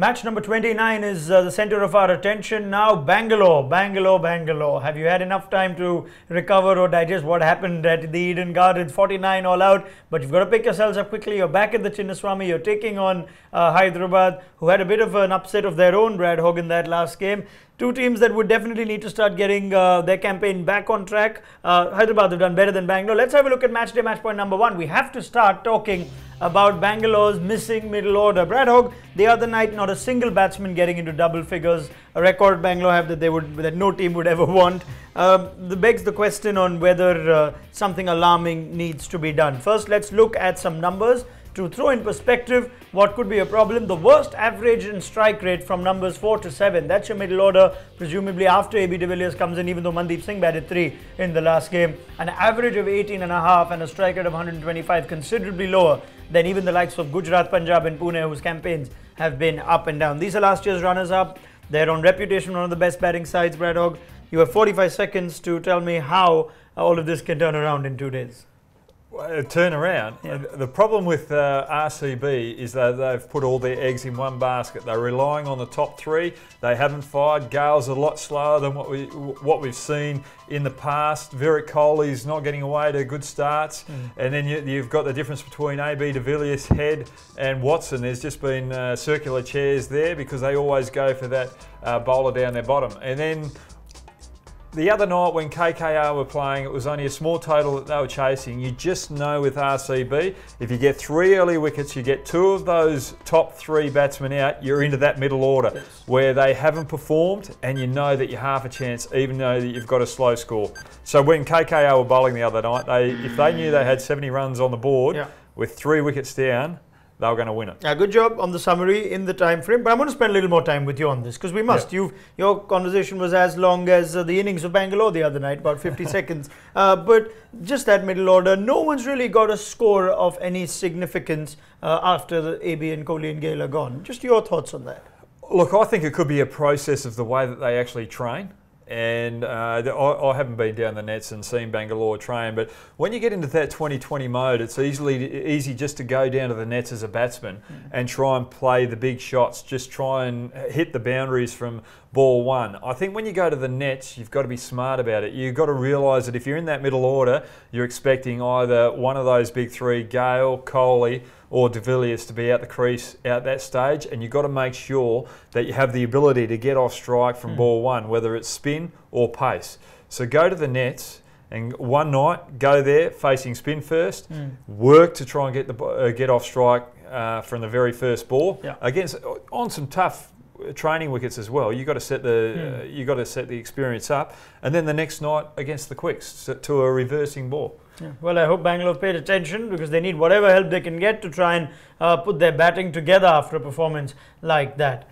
Match number 29 is the center of our attention now. Bangalore. Have you had enough time to recover or digest what happened at the Eden Gardens? 49 all out, but you've got to pick yourselves up quickly. You're back at the Chinnaswamy. You're taking on Hyderabad, who had a bit of an upset of their own, Brad Hogg, in that last game. Two teams that would definitely need to start getting their campaign back on track. Hyderabad have done better than Bangalore. Let's have a look at match day, match point number 1. We have to start talking about Bangalore's missing middle order. Brad Hogg, the other night, not a single batsman getting into double figures, a record Bangalore have that no team would ever want. That begs the question on whether something alarming needs to be done. First, let's look at some numbers to throw in perspective what could be a problem. The worst average in strike rate from numbers 4 to 7. That's your middle order, presumably after AB de Villiers comes in, even though Mandeep Singh batted 3 in the last game. An average of 18.5 and a strike rate of 125, considerably lower than even the likes of Gujarat, Punjab and Pune, whose campaigns have been up and down. These are last year's runners-up. They're on reputation one of the best batting sides, Brad Hogg. You have 45 seconds to tell me how all of this can turn around in 2 days. Turn around. Yeah. The problem with RCB is that they've put all their eggs in one basket. They're relying on the top 3. They haven't fired. Gale's a lot slower than what we've seen in the past. Virat Kohli's not getting away to good starts. And then you've got the difference between AB de Villiers, Head and Watson. There's just been circular chairs there because they always go for that bowler down their bottom. And then the other night when KKR were playing, it was only a small total that they were chasing. You just know with RCB, if you get 3 early wickets, you get 2 of those top 3 batsmen out, you're into that middle order where they haven't performed, and you know that you're half a chance, even though that you've got a slow score. So when KKR were bowling the other night, if they knew they had 70 runs on the board with 3 wickets down, they were going to win it. Good job on the summary in the time frame, but I'm going to spend a little more time with you on this because we must. Your conversation was as long as the innings of Bangalore the other night, about 50 seconds. But just that middle order, no one's really got a score of any significance after the AB and Kohli and Gale are gone. Just your thoughts on that. Look, I think it could be a process of the way that they actually train. And I haven't been down the nets and seen Bangalore train, but when you get into that 2020 mode, it's easy just to go down to the nets as a batsman and try and play the big shots, just try and hit the boundaries from ball 1. I think when you go to the nets, you've got to be smart about it. You've got to realise that if you're in that middle order, you're expecting either one of those big 3, Gale, Kohli, or de Villiers, to be out the crease at that stage, and you've got to make sure that you have the ability to get off strike from ball 1, whether it's spin or pace. So go to the nets, and one night go there facing spin first, work to try and get off strike from the very first ball on some tough training wickets as well. You've got to set the experience up, and then the next night against the quicks to a reversing ball. Well, I hope Bangalore paid attention because they need whatever help they can get to try and put their batting together after a performance like that.